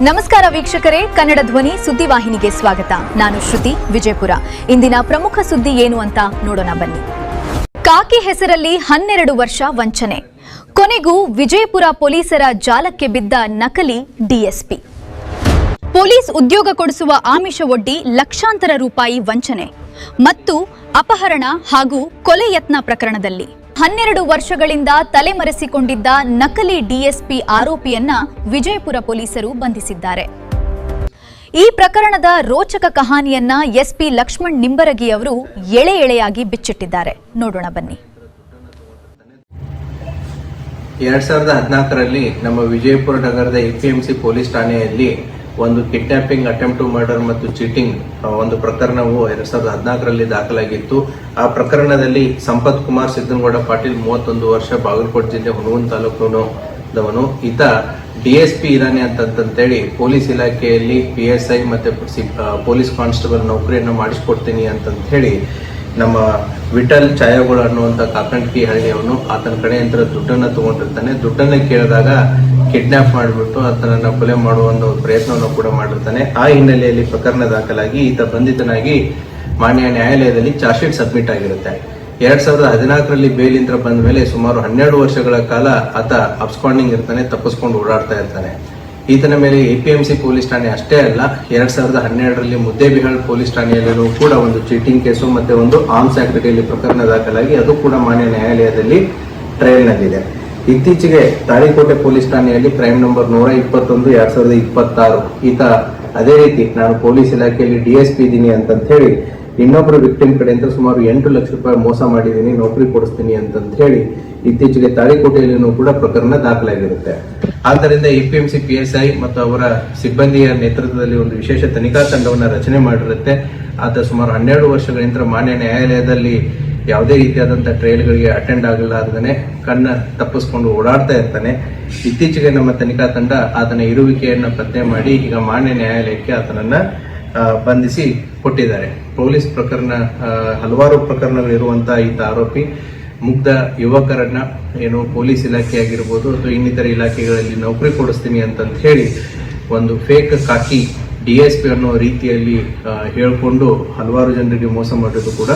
ನಮಸ್ಕಾರ ವೀಕ್ಷಕರೇ, ಕನ್ನಡ ಧ್ವನಿ ಸುದ್ದಿವಾಹಿನಿಗೆ ಸ್ವಾಗತ. ನಾನು ಶ್ರುತಿ, ವಿಜಯಪುರ. ಇಂದಿನ ಪ್ರಮುಖ ಸುದ್ದಿ ಏನು ಅಂತ ನೋಡೋಣ ಬನ್ನಿ. ಕಾಕಿ ಹೆಸರಲ್ಲಿ 12 ವರ್ಷ ವಂಚನೆ. ಕೊನೆಗೂ ವಿಜಯಪುರ ಪೊಲೀಸರ ಜಾಲಕ್ಕೆ ಬಿದ್ದ ನಕಲಿ ಡಿಎಸ್ಪಿ. ಪೊಲೀಸ್ ಉದ್ಯೋಗ ಕೊಡಿಸುವ ಆಮಿಷ ಒಡ್ಡಿ ಲಕ್ಷಾಂತರ ರೂಪಾಯಿ ವಂಚನೆ ಮತ್ತು ಅಪಹರಣ ಹಾಗೂ ಕೊಲೆ ಯತ್ನ ಪ್ರಕರಣದಲ್ಲಿ 12 ವರ್ಷಗಳಿಂದ ತಲೆಮರೆಸಿಕೊಂಡಿದ್ದ ನಕಲಿ ಡಿಎಸ್ಪಿ ಆರೋಪಿಯನ್ನ ವಿಜಯಪುರ ಪೊಲೀಸರು ಬಂಧಿಸಿದ್ದಾರೆ. ಈ ಪ್ರಕರಣದ ರೋಚಕ ಕಹಾನಿಯನ್ನ ಎಸ್ಪಿ ಲಕ್ಷ್ಮಣ್ ನಿಂಬರಗಿ ಅವರು ಎಳೆ ಎಳೆಯಾಗಿ ಬಿಚ್ಚಿಟ್ಟಿದ್ದಾರೆ. ನೋಡೋಣ ಬನ್ನಿ. 2014ರಲ್ಲಿ ನಮ್ಮ ವಿಜಯಪುರ ನಗರದ ಎಪಿಎಂಸಿ ಪೊಲೀಸ್ ಠಾಣೆಯಲ್ಲಿ ಒಂದು ಕಿಡ್ನಾಪಿಂಗ್, ಅಟೆಂಪ್ಟ್ ಟು ಮರ್ಡರ್ ಮತ್ತು ಚೀಟಿಂಗ್ ಒಂದು ಪ್ರಕರಣವು 2014ರಲ್ಲಿ ದಾಖಲಾಗಿತ್ತು. ಆ ಪ್ರಕರಣದಲ್ಲಿ ಸಂಪತ್ ಕುಮಾರ್ ಸಿದ್ದನಗೌಡ ಪಾಟೀಲ್ 31 ವರ್ಷ, ಬಾಗಲಕೋಟೆ ಜಿಲ್ಲೆ ಹುಣಗುಂದ ತಾಲೂಕಿನವನು. ಈತ ಡಿಎಸ್ಪಿ ಇದ್ದಾನೆ ಅಂತಂತೇಳಿ ಪೊಲೀಸ್ ಇಲಾಖೆಯಲ್ಲಿ PSI ಮತ್ತೆ ಪೊಲೀಸ್ ಕಾನ್ಸ್ಟೇಬಲ್ ನೌಕರಿಯನ್ನು ಮಾಡಿಸ್ಕೊಡ್ತೀನಿ ಅಂತ ಹೇಳಿ ನಮ್ಮ ವಿಠಲ್ ಛಾಯಾಗೋಳ ಅನ್ನುವಂತ ಕಾಕಂಡ್ಕಿ ಹಳ್ಳಿಯವನು ಆತನ ಕಡೆಯಿಂದ ದುಡ್ಡನ್ನ ತಗೊಂಡಿರ್ತಾನೆ. ದುಡ್ಡನ್ನ ಕೇಳಿದಾಗ ಕಿಡ್ನಾಪ್ ಮಾಡಿಬಿಟ್ಟು ಆತನನ್ನ ಕೊಲೆ ಮಾಡುವ ಒಂದು ಪ್ರಯತ್ನವನ್ನು ಕೂಡ ಮಾಡಿರ್ತಾನೆ. ಆ ಹಿನ್ನೆಲೆಯಲ್ಲಿ ಪ್ರಕರಣ ದಾಖಲಾಗಿ ಈತ ಬಂಧಿತನಾಗಿ ಮಾನ್ಯ ನ್ಯಾಯಾಲಯದಲ್ಲಿ ಚಾರ್ಜ್ ಶೀಟ್ ಸಬ್ಮಿಟ್ ಆಗಿರುತ್ತೆ. 2014ರಲ್ಲಿ ಬೇಲಿಂದ ಬಂದ ಮೇಲೆ ಸುಮಾರು 12 ವರ್ಷಗಳ ಕಾಲ ಆತ ಅಬ್ಸ್ಕಾಂಡಿಂಗ್ ಇರ್ತಾನೆ, ತಪ್ಪಿಸ್ಕೊಂಡು ಓಡಾಡ್ತಾ ಇರ್ತಾನೆ. ಈತನ ಮೇಲೆ ಎಪಿಎಂಸಿ ಪೊಲೀಸ್ ಠಾಣೆ ಅಷ್ಟೇ ಅಲ್ಲ, 2012ರಲ್ಲಿ ಮುದ್ದೇಬಿಹಾಳ್ ಪೊಲೀಸ್ ಠಾಣೆಯಲ್ಲೂ ಕೂಡ ಒಂದು ಚೀಟಿಂಗ್ ಕೇಸು ಮತ್ತೆ ಒಂದು ಆರ್ಮ್ಸ್ ಆಕ್ಟ್ ಅಡಿಯಲ್ಲಿ ಪ್ರಕರಣ ದಾಖಲಾಗಿ ಅದು ಕೂಡ ಮಾನ್ಯ ನ್ಯಾಯಾಲಯದಲ್ಲಿ ಟ್ರಯಲ್ ನಲ್ಲಿದೆ. ಇತ್ತೀಚೆಗೆ ತಾಳಿಕೋಟೆ ಪೊಲೀಸ್ ಠಾಣೆಯಲ್ಲಿ ಕ್ರೈಮ್ ನಂಬರ್ 121 2026 ಈತ ಅದೇ ರೀತಿ ನಾನು ಪೊಲೀಸ್ ಇಲಾಖೆಯಲ್ಲಿ ಡಿಎಸ್ಪಿ ಇದ್ದೀನಿ ಅಂತ ಹೇಳಿ ಇನ್ನೊಬ್ಬರು ವಿಕ್ಟಿಮ್ ಕಡೆಯಿಂದ ಸುಮಾರು 8 ಲಕ್ಷ ರೂಪಾಯಿ ಮೋಸ ಮಾಡಿದ್ದೀನಿ, ನೌಕರಿ ಕೊಡಿಸ್ತೀನಿ ಅಂತ ಹೇಳಿ ಇತ್ತೀಚೆಗೆ ತಾಳಿಕೋಟೆಯಲ್ಲಿನೂ ಕೂಡ ಪ್ರಕರಣ ದಾಖಲಾಗಿರುತ್ತೆ. ಆದ್ದರಿಂದ ಎಪಿಎಂಸಿ PSI ಮತ್ತು ಅವರ ಸಿಬ್ಬಂದಿಯ ನೇತೃತ್ವದಲ್ಲಿ ಒಂದು ವಿಶೇಷ ತನಿಖಾ ತಂಡವನ್ನು ರಚನೆ ಮಾಡಿರುತ್ತೆ. ಆತ ಸುಮಾರು 12 ವರ್ಷಗಳಿಂದ ಮಾನ್ಯ ನ್ಯಾಯಾಲಯದಲ್ಲಿ ಯಾವುದೇ ರೀತಿಯಾದಂತಹ ಟ್ರಯಲ್ಗಳಿಗೆ ಅಟೆಂಡ್ ಆಗಲಾರದೇ ಕಣ್ಣ ತಪ್ಪಿಸ್ಕೊಂಡು ಓಡಾಡ್ತಾ ಇರ್ತಾನೆ. ಇತ್ತೀಚೆಗೆ ನಮ್ಮ ತನಿಖಾ ತಂಡ ಆತನ ಇರುವಿಕೆಯನ್ನು ಪತ್ತೆ ಮಾಡಿ ಈಗ ಮಾನ್ಯ ನ್ಯಾಯಾಲಯಕ್ಕೆ ಆತನನ್ನ ಬಂಧಿಸಿ ಕೊಟ್ಟಿದ್ದಾರೆ. ಪೊಲೀಸ್ ಪ್ರಕರಣ ಹಲವಾರು ಪ್ರಕರಣಗಳಿರುವಂತಹ ಈತ ಆರೋಪಿ ಮುಗ್ಧ ಯುವಕರನ್ನ ಏನು ಪೊಲೀಸ್ ಇಲಾಖೆ ಆಗಿರ್ಬೋದು ಅಥವಾ ಇನ್ನಿತರ ಇಲಾಖೆಗಳಲ್ಲಿ ನೌಕರಿ ಕೊಡಿಸ್ತೀನಿ ಅಂತ ಹೇಳಿ ಒಂದು ಫೇಕ್ ಕಾಕಿ ಡಿಎಸ್ಪಿ ಅನ್ನೋ ರೀತಿಯಲ್ಲಿ ಹೇಳಿಕೊಂಡು ಹಲವಾರು ಜನರಿಗೆ ಮೋಸ ಮಾಡೋದು ಕೂಡ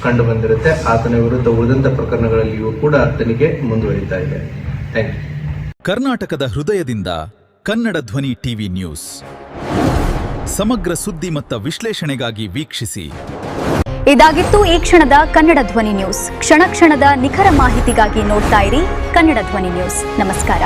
ಕಂಡು ಬಂದಿರುತ್ತೆ. ಆತನ ವಿರುದ್ಧ ಉಳಿದಂತ ಪ್ರಕರಣಗಳಲ್ಲಿಯೂ ಕೂಡ ತನಿಖೆ ಮುಂದುವರಿತಾ ಇದೆ. Thank you. ಕರ್ನಾಟಕದ ಹೃದಯದಿಂದ ಕನ್ನಡ ಧ್ವನಿ ಟಿವಿ ನ್ಯೂಸ್. ಸಮಗ್ರ ಸುದ್ದಿ ಮತ್ತು ವಿಶ್ಲೇಷಣೆಗಾಗಿ ವೀಕ್ಷಿಸಿ. ಇದಾಗಿತ್ತು ಈ ಕ್ಷಣದ ಕನ್ನಡ ಧ್ವನಿ ನ್ಯೂಸ್. ಕ್ಷಣ ಕ್ಷಣದ ನಿಖರ ಮಾಹಿತಿಗಾಗಿ ನೋಡ್ತಾ ಇರಿ ಕನ್ನಡ ಧ್ವನಿ ನ್ಯೂಸ್. ನಮಸ್ಕಾರ.